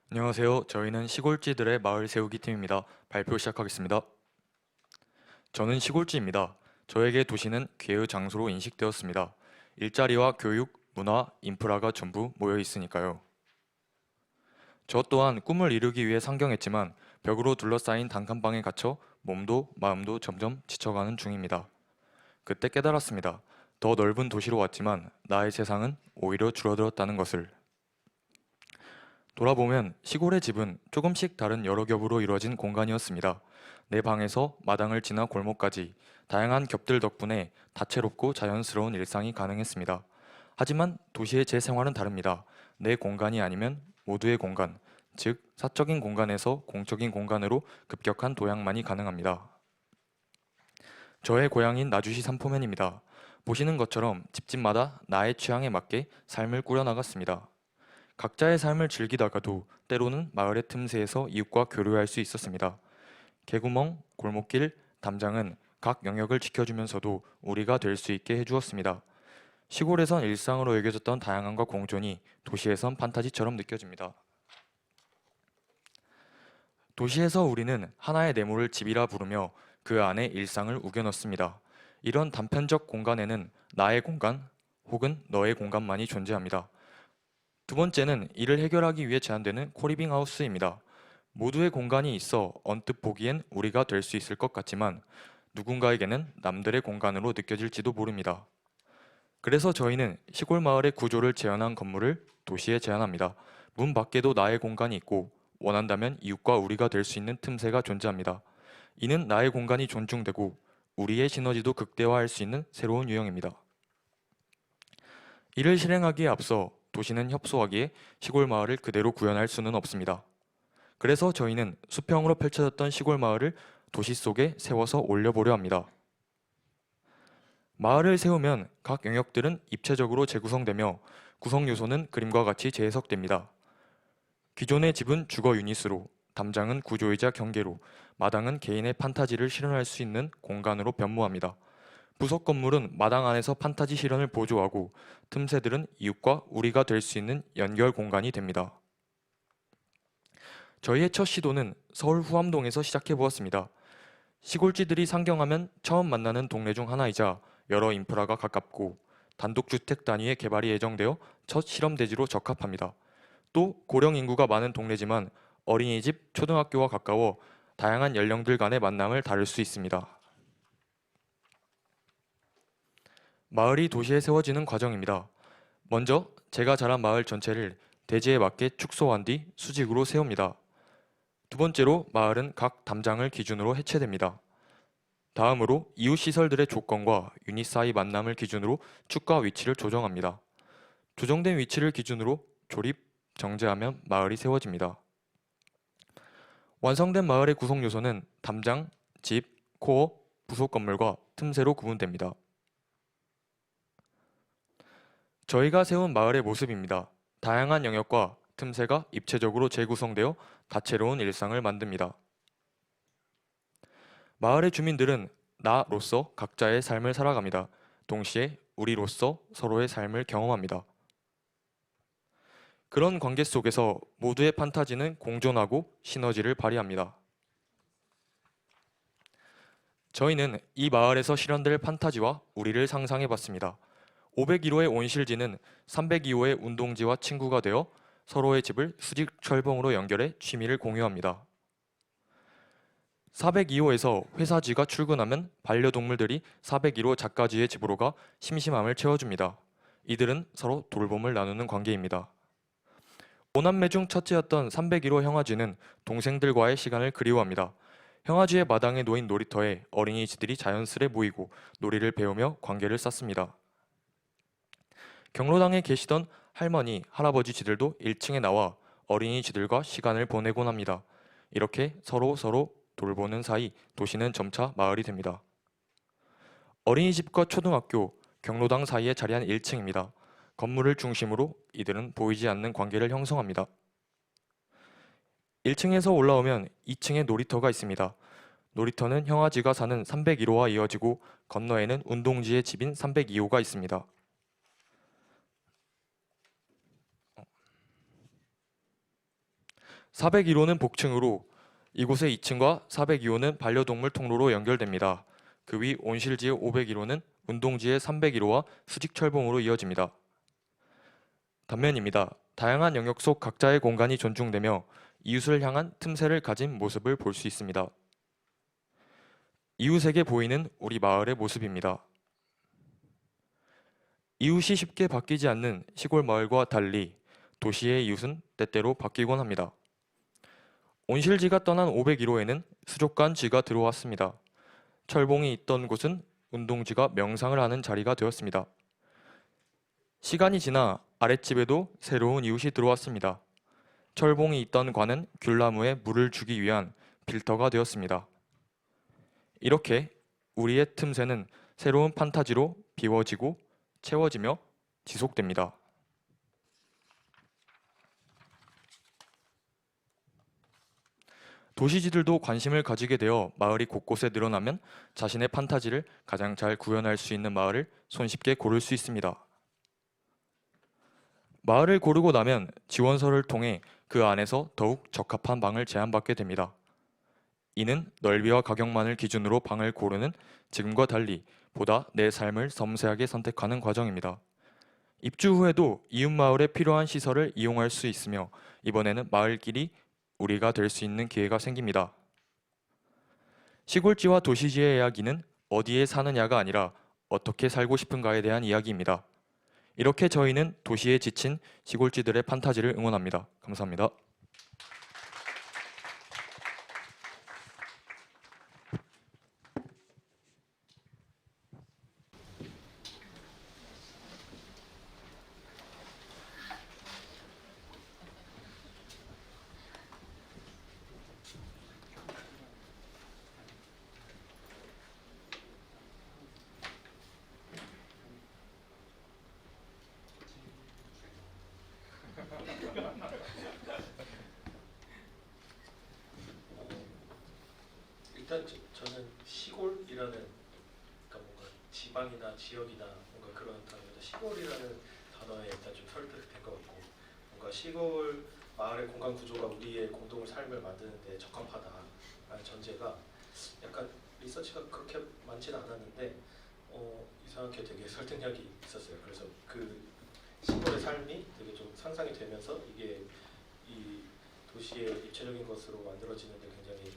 안녕하세요. 저희는 시골쥐들의 마을 세우기 팀입니다. 발표 시작하겠습니다. 저는 시골쥐입니다. 저에게 도시는 기회의 장소로 인식되었습니다. 일자리와 교육, 문화, 인프라가 전부 모여 있으니까요. 저 또한 꿈을 이루기 위해 상경했지만 벽으로 둘러싸인 단칸방에 갇혀 몸도 마음도 점점 지쳐가는 중입니다. 그때 깨달았습니다. 더 넓은 도시로 왔지만 나의 세상은 오히려 줄어들었다는 것을. 돌아보면 시골의 집은 조금씩 다른 여러 겹으로 이루어진 공간이었습니다. 내 방에서 마당을 지나 골목까지 다양한 겹들 덕분에 다채롭고 자연스러운 일상이 가능했습니다. 하지만 도시의 제 생활은 다릅니다. 내 공간이 아니면 모두의 공간, 즉 사적인 공간에서 공적인 공간으로 급격한 도약만이 가능합니다. 저의 고향인 나주시 삼포면입니다. 보시는 것처럼 집집마다 나의 취향에 맞게 삶을 꾸려나갔습니다. 각자의 삶을 즐기다가도 때로는 마을의 틈새에서 이웃과 교류할 수 있었습니다. 개구멍, 골목길, 담장은 각 영역을 지켜주면서도 우리가 될 수 있게 해주었습니다. 시골에선 일상으로 여겨졌던 다양함과 공존이 도시에선 판타지처럼 느껴집니다. 도시에서 우리는 하나의 네모를 집이라 부르며 그 안에 일상을 우겨넣습니다. 이런 단편적 공간에는 나의 공간 혹은 너의 공간만이 존재합니다. 두 번째는 이를 해결하기 위해 제안되는 코리빙 하우스입니다. 모두의 공간이 있어 언뜻 보기엔 우리가 될 수 있을 것 같지만 누군가에게는 남들의 공간으로 느껴질지도 모릅니다. 그래서 저희는 시골 마을의 구조를 재현한 건물을 도시에 제안합니다. 문 밖에도 나의 공간이 있고 원한다면 이웃과 우리가 될 수 있는 틈새가 존재합니다. 이는 나의 공간이 존중되고 우리의 시너지도 극대화할 수 있는 새로운 유형입니다. 이를 실행하기에 앞서 도시는 협소하기에 시골 마을을 그대로 구현할 수는 없습니다. 그래서 저희는 수평으로 펼쳐졌던 시골 마을을 도시 속에 세워서 올려보려 합니다. 마을을 세우면 각 영역들은 입체적으로 재구성되며 구성 요소는 그림과 같이 재해석됩니다. 기존의 집은 주거 유닛으로, 담장은 구조이자 경계로, 마당은 개인의 판타지를 실현할 수 있는 공간으로 변모합니다. 부속 건물은 마당 안에서 판타지 실현을 보조하고 틈새들은 이웃과 우리가 될 수 있는 연결 공간이 됩니다. 저희의 첫 시도는 서울 후암동에서 시작해 보았습니다. 시골쥐들이 상경하면 처음 만나는 동네 중 하나이자 여러 인프라가 가깝고 단독주택 단위의 개발이 예정되어 첫 실험대지로 적합합니다. 또 고령 인구가 많은 동네지만 어린이집, 초등학교와 가까워 다양한 연령들 간의 만남을 다룰 수 있습니다. 마을이 도시에 세워지는 과정입니다. 먼저 제가 자란 마을 전체를 대지에 맞게 축소한 뒤 수직으로 세웁니다. 두 번째로 마을은 각 담장을 기준으로 해체됩니다. 다음으로 이웃 시설들의 조건과 유닛 사이 만남을 기준으로 축과 위치를 조정합니다. 조정된 위치를 기준으로 조립, 정제하면 마을이 세워집니다. 완성된 마을의 구성 요소는 담장, 집, 코어, 부속 건물과 틈새로 구분됩니다. 저희가 세운 마을의 모습입니다. 다양한 영역과 틈새가 입체적으로 재구성되어 다채로운 일상을 만듭니다. 마을의 주민들은 나로서 각자의 삶을 살아갑니다. 동시에 우리로서 서로의 삶을 경험합니다. 그런 관계 속에서 모두의 판타지는 공존하고 시너지를 발휘합니다. 저희는 이 마을에서 실현될 판타지와 우리를 상상해 봤습니다. 501호의 온실지는 302호의 운동지와 친구가 되어 서로의 집을 수직 철봉으로 연결해 취미를 공유합니다. 402호에서 회사쥐가 출근하면 반려동물들이 401호 작가쥐의 집으로 가 심심함을 채워줍니다. 이들은 서로 돌봄을 나누는 관계입니다. 5남매 중 첫째였던 301호 형아쥐는 동생들과의 시간을 그리워합니다. 형아쥐의 마당에 놓인 놀이터에 어린이쥐들이 자연스레 모이고 놀이를 배우며 관계를 쌓습니다. 경로당에 계시던 할머니, 할아버지 쥐들도 1층에 나와 어린이쥐들과 시간을 보내곤 합니다. 이렇게 서로 돌보는 사이 도시는 점차 마을이 됩니다. 어린이집과 초등학교, 경로당 사이에 자리한 1층입니다. 건물을 중심으로 이들은 보이지 않는 관계를 형성합니다. 1층에서 올라오면 2층에 놀이터가 있습니다. 놀이터는 형아쥐가 사는 301호와 이어지고 건너에는 운동지의 집인 302호가 있습니다. 401호는 복층으로, 이곳의 2층과 402호는 반려동물 통로로 연결됩니다. 그 위 온실지의 501호는 운동지의 301호와 수직철봉으로 이어집니다. 단면입니다. 다양한 영역 속 각자의 공간이 존중되며 이웃을 향한 틈새를 가진 모습을 볼 수 있습니다. 이웃에게 보이는 우리 마을의 모습입니다. 이웃이 쉽게 바뀌지 않는 시골 마을과 달리 도시의 이웃은 때때로 바뀌곤 합니다. 온실지가 떠난 501호에는 수족관 쥐가 들어왔습니다. 철봉이 있던 곳은 운동지가 명상을 하는 자리가 되었습니다. 시간이 지나 아랫집에도 새로운 이웃이 들어왔습니다. 철봉이 있던 관은 귤나무에 물을 주기 위한 필터가 되었습니다. 이렇게 우리의 틈새는 새로운 판타지로 비워지고 채워지며 지속됩니다. 도시지들도 관심을 가지게 되어 마을이 곳곳에 늘어나면 자신의 판타지를 가장 잘 구현할 수 있는 마을을 손쉽게 고를 수 있습니다. 마을을 고르고 나면 지원서를 통해 그 안에서 더욱 적합한 방을 제안받게 됩니다. 이는 넓이와 가격만을 기준으로 방을 고르는 지금과 달리 보다 내 삶을 섬세하게 선택하는 과정입니다. 입주 후에도 이웃 마을에 필요한 시설을 이용할 수 있으며 이번에는 마을끼리 우리가 될 수 있는 기회가 생깁니다. 시골지와 도시지의 이야기는 어디에 사느냐가 아니라 어떻게 살고 싶은가에 대한 이야기입니다. 이렇게 저희는 도시에 지친 시골지들의 판타지를 응원합니다. 감사합니다. 일단 저는 시골이라는, 그러니까 뭔가 지방이나 지역이나 뭔가 그런 단어보다 시골이라는 단어에 일단 좀 설득된 것 같고, 뭔가 시골 마을의 공간 구조가 우리의 공동 삶을 만드는 데 적합하다라는 전제가 약간 리서치가 그렇게 많지는 않았는데 이상하게 되게 설득력이 있었어요. 그래서 그 시골의 삶이 되게 좀 상상이 되면서 이게 이 도시의 입체적인 것으로 만들어지는데 굉장히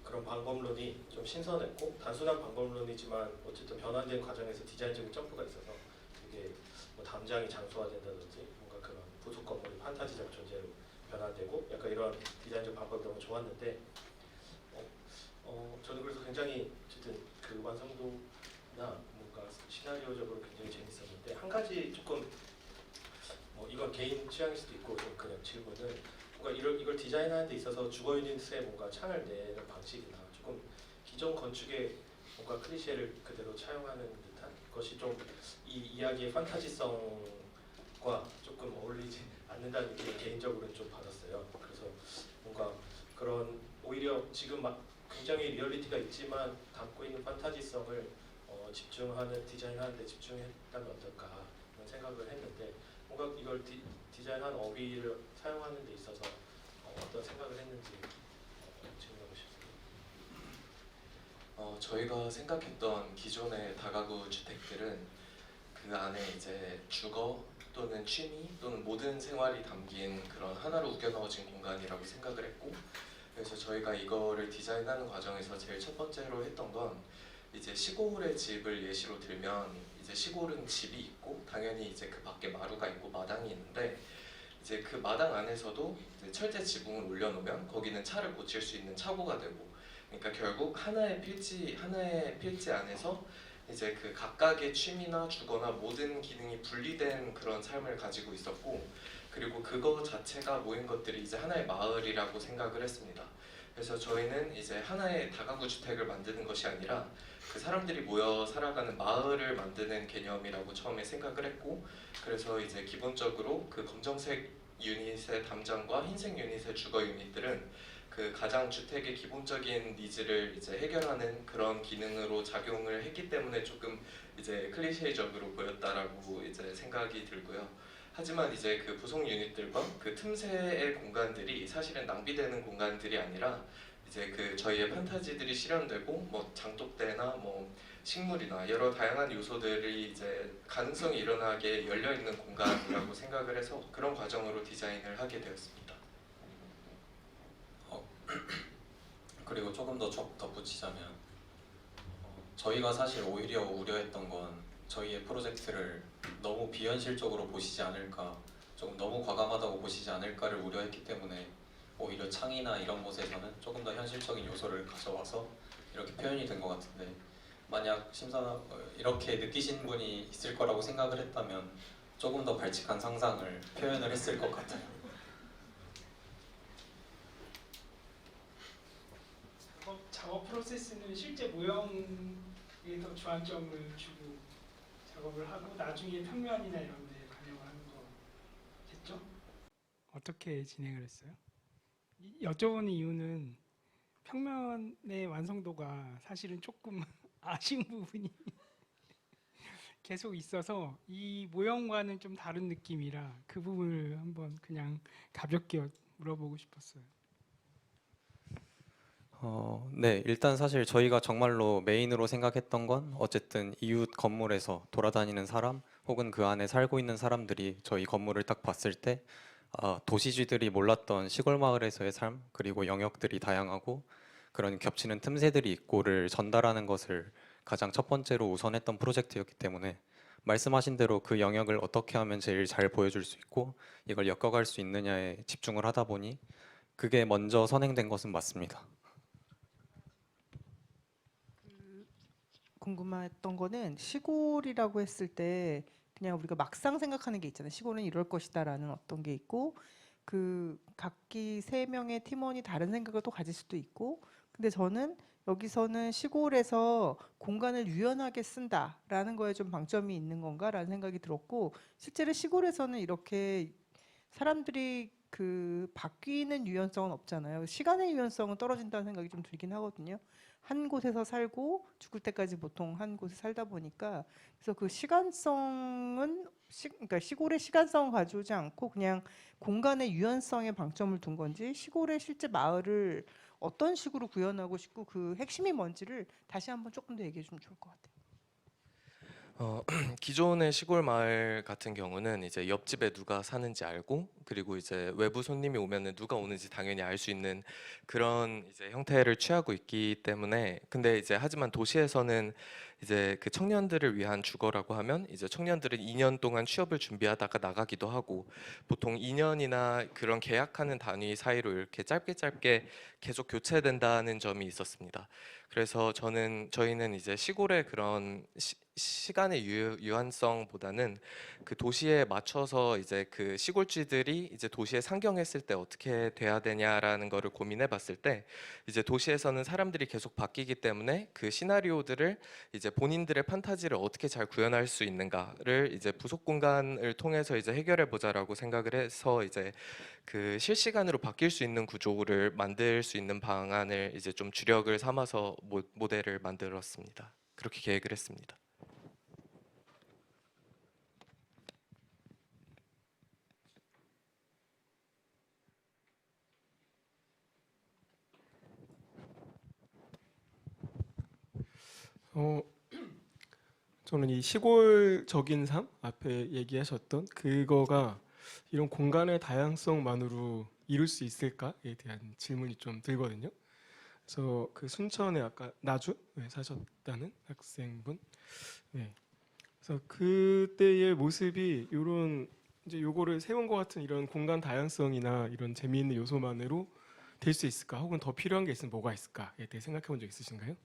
그런 방법론이 좀 신선했고, 단순한 방법론이지만 어쨌든 변환된 과정에서 디자인적인 점프가 있어서 되게 뭐 담장이 장소화된다든지 뭔가 그런 부속 건물이 판타지적 존재로 변환되고 약간 이런 디자인적 방법이 너무 좋았는데 저는 그래서 굉장히 어쨌든 그 완성도나 뭔가 시나리오적으로 굉장히 재밌었는데, 한 가지 조금 이건 개인 취향일 수도 있고 좀 그냥 질문은, 뭔가 이걸 디자인하는 데 있어서 주거 유닛에 뭔가 창을 내는 방식이나 조금 기존 건축의 뭔가 클리셰를 그대로 차용하는 듯한 것이 좀 이 이야기의 판타지성과 조금 어울리지 않는다는 느낌을 개인적으로는 좀 받았어요. 그래서 뭔가 그런 오히려 지금 막 굉장히 리얼리티가 있지만 담고 있는 판타지성을 집중하는, 디자인하는 데 집중했다면 어떨까 그런 생각을 했는데, 뭔가 이걸 디자인한 어휘를 사용하는 데 있어서 어떤 생각을 했는지 질문하고 싶습니다. 저희가 생각했던 기존의 다가구 주택들은 그 안에 이제 주거 또는 취미 또는 모든 생활이 담긴 그런 하나로 우겨넣어진 공간이라고 생각을 했고, 그래서 저희가 이거를 디자인하는 과정에서 제일 첫 번째로 했던 건, 이제 시골의 집을 예시로 들면 이제 시골은 집이 있고 당연히 이제 그 밖에 마루가 있고 마당이 있는데, 이제 그 마당 안에서도 이제 철제 지붕을 올려놓으면 거기는 차를 고칠 수 있는 차고가 되고, 그러니까 결국 하나의 필지 안에서 이제 그 각각의 취미나 주거나 모든 기능이 분리된 그런 삶을 가지고 있었고, 그리고 그거 자체가 모인 것들이 이제 하나의 마을이라고 생각을 했습니다. 그래서 저희는 이제 하나의 다가구 주택을 만드는 것이 아니라 그 사람들이 모여 살아가는 마을을 만드는 개념이라고 처음에 생각을 했고, 그래서 이제 기본적으로 그 검정색 유닛의 담장과 흰색 유닛의 주거 유닛들은 그 가장 주택의 기본적인 니즈를 이제 해결하는 그런 기능으로 작용을 했기 때문에 조금 이제 클리셰적으로 보였다라고 이제 생각이 들고요. 하지만 이제 그 부속 유닛들과 그 틈새의 공간들이 사실은 낭비되는 공간들이 아니라 이제 그 저희의 판타지들이 실현되고 뭐 장독대나 뭐 식물이나 여러 다양한 요소들이 이제 가능성이 일어나게 열려 있는 공간이라고 생각을 해서 그런 과정으로 디자인을 하게 되었습니다. 그리고 조금 더 덧붙이자면 저희가 사실 오히려 우려했던 건 저희의 프로젝트를 너무 비현실적으로 보시지 않을까, 조금 너무 과감하다고 보시지 않을까를 우려했기 때문에 오히려 창이나 이런 곳에서는 조금 더 현실적인 요소를 가져와서 이렇게 표현이 된 것 같은데, 만약 이렇게 느끼신 분이 있을 거라고 생각을 했다면 조금 더 발칙한 상상을 표현을 했을 것 같아요. 작업 프로세스는 실제 모형에 더 주안점을 주고 작업을 하고 나중에 평면이나 이런 데 반영을 하는 거겠죠? 어떻게 진행을 했어요? 여쭤보는 이유는 평면의 완성도가 사실은 조금 아쉬운 부분이 계속 있어서 이 모형과는 좀 다른 느낌이라 그 부분을 한번 그냥 가볍게 물어보고 싶었어요. 네, 일단 사실 저희가 정말로 메인으로 생각했던 건 어쨌든 이웃 건물에서 돌아다니는 사람 혹은 그 안에 살고 있는 사람들이 저희 건물을 딱 봤을 때 도시쥐들이 몰랐던 시골 마을에서의 삶, 그리고 영역들이 다양하고 그런 겹치는 틈새들이 있고를 전달하는 것을 가장 첫 번째로 우선했던 프로젝트였기 때문에 말씀하신 대로 그 영역을 어떻게 하면 제일 잘 보여줄 수 있고 이걸 엮어갈 수 있느냐에 집중을 하다 보니 그게 먼저 선행된 것은 맞습니다. 궁금했던 거는 시골이라고 했을 때 그냥 우리가 막상 생각하는 게 있잖아요. 시골은 이럴 것이다라는 어떤 게 있고 그 각기 세 명의 팀원이 다른 생각을 또 가질 수도 있고 근데 저는 여기서는 시골에서 공간을 유연하게 쓴다라는 거에 좀 방점이 있는 건가라는 생각이 들었고 실제로 시골에서는 이렇게 사람들이 그 바뀌는 유연성은 없잖아요. 시간의 유연성은 떨어진다는 생각이 좀 들긴 하거든요. 한 곳에서 살고 죽을 때까지 보통 한 곳에 살다 보니까 그래서 그 시간성은 그러니까 시골의 시간성을 가져오지 않고 그냥 공간의 유연성에 방점을 둔 건지 시골의 실제 마을을 어떤 식으로 구현하고 싶고 그 핵심이 뭔지를 다시 한번 조금 더 얘기해 주면 좋을 것 같아요. 기존의 시골 마을 같은 경우는 이제 옆집에 누가 사는지 알고 그리고 이제 외부 손님이 오면은 누가 오는지 당연히 알 수 있는 그런 이제 형태를 취하고 있기 때문에 근데 이제 하지만 도시에서는 이제 그 청년들을 위한 주거라고 하면 이제 청년들은 2년 동안 취업을 준비하다가 나가기도 하고 보통 2년이나 그런 계약하는 단위 사이로 이렇게 짧게 계속 교체된다는 점이 있었습니다. 그래서 저희는 이제 시골의 그런 시간의 유한성보다는 그 도시에 맞춰서 이제 그 시골쥐들이 이제 도시에 상경했을 때 어떻게 돼야 되냐라는 거를 고민해 봤을 때 이제 도시에서는 사람들이 계속 바뀌기 때문에 그 시나리오들을 이제 본인들의 판타지를 어떻게 잘 구현할 수 있는가를 이제 부속 공간을 통해서 이제 해결해 보자라고 생각을 해서 이제 그 실시간으로 바뀔 수 있는 구조를 만들 수 있는 방안을 이제 좀 주력을 삼아서 모델을 만들었습니다. 그렇게 계획을 했습니다. 어, 저는 이 시골적인 삶 앞에 얘기하셨던 그거가 이런 공간의 다양성만으로 이룰 수 있을까에 대한 질문이 좀 들거든요. 그래서 그 순천에 아까 나주에 사셨다는 학생분, 네. 그래서 그때의 모습이 이런 이제 요거를 세운 것 같은 이런 공간 다양성이나 이런 재미있는 요소만으로 될 수 있을까? 혹은 더 필요한 게 있으면 뭐가 있을까에 대해 생각해 본 적 있으신가요?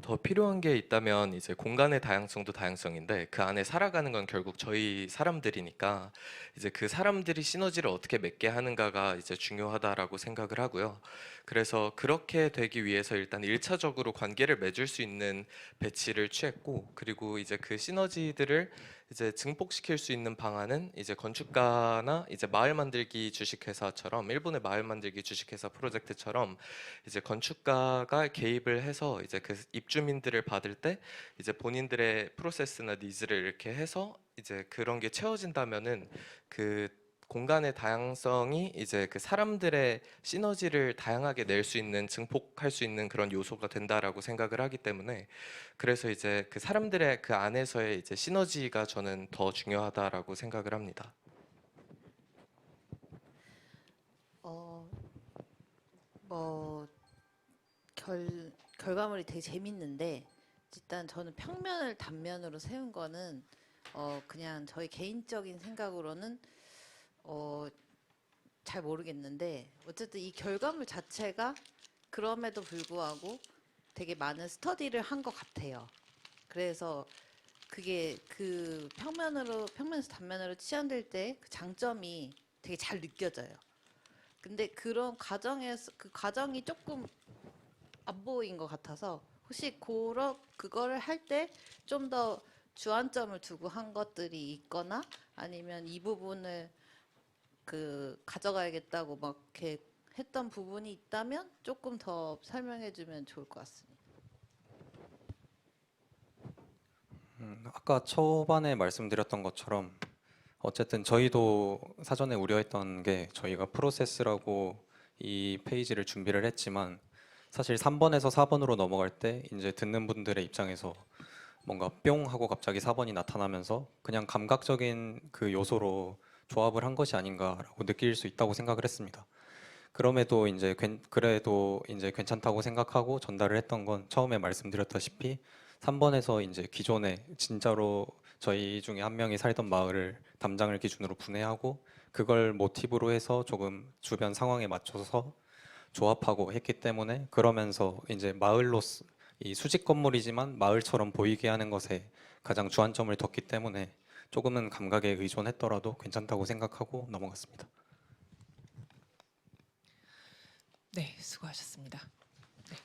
더 필요한 게 있다면 이제 공간의 다양성도 다양성인데 그 안에 살아가는 건 결국 저희 사람들이니까 이제 그 사람들이 시너지를 어떻게 맺게 하는가가 이제 중요하다라고 생각을 하고요. 그래서 그렇게 되기 위해서 일단 1차적으로 관계를 맺을 수 있는 배치를 취했고 그리고 이제 그 시너지들을 이제 증폭시킬 수 있는 방안은 이제 건축가나 이제 마을 만들기 주식회사처럼 일본의 마을 만들기 주식회사 프로젝트처럼 이제 건축가가 개입을 해서 이제 그 입주민들을 받을 때 이제 본인들의 프로세스나 니즈를 이렇게 해서 이제 그런 게 채워진다면은 그 공간의 다양성이 이제 그 사람들의 시너지를 다양하게 낼 수 있는 증폭할 수 있는 그런 요소가 된다라고 생각을 하기 때문에 그래서 이제 그 사람들의 그 안에서의 이제 시너지가 저는 더 중요하다라고 생각을 합니다. 뭐 결과물이 되게 재밌는데 일단 저는 평면을 단면으로 세운 거는 그냥 저희 개인적인 생각으로는 잘 모르겠는데 어쨌든 이 결과물 자체가 그럼에도 불구하고 되게 많은 스터디를 한 것 같아요. 그래서 그게 그 평면에서 단면으로 치환될 때 그 장점이 되게 잘 느껴져요. 근데 그런 그 과정이 조금 안 보인 것 같아서 혹시 그거를 할 때 좀 더 주안점을 두고 한 것들이 있거나 아니면 이 부분을 가져가야겠다고 막 이렇게 했던 부분이 있다면 조금 더 설명해주면 좋을 것 같습니다. 아까 초반에 말씀드렸던 것처럼 어쨌든 저희도 사전에 우려했던 게 저희가 프로세스라고 이 페이지를 준비를 했지만 사실 3번에서 4번으로 넘어갈 때 이제 듣는 분들의 입장에서 뭔가 뿅 하고 갑자기 4번이 나타나면서 그냥 감각적인 그 요소로 조합을 한 것이 아닌가라고 느낄 수 있다고 생각을 했습니다. 그럼에도 이제 그래도 이제 괜찮다고 생각하고 전달을 했던 건 처음에 말씀드렸다시피 3번에서 이제 기존에 진짜로 저희 중에 한 명이 살던 마을을 담장을 기준으로 분해하고 그걸 모티브로 해서 조금 주변 상황에 맞춰서 조합하고 했기 때문에 그러면서 이제 마을로서 이 수직 건물이지만 마을처럼 보이게 하는 것에 가장 주안점을 뒀기 때문에 조금은 감각에 의존했더라도 괜찮다고 생각하고 넘어갔습니다. 네, 수고하셨습니다. 네.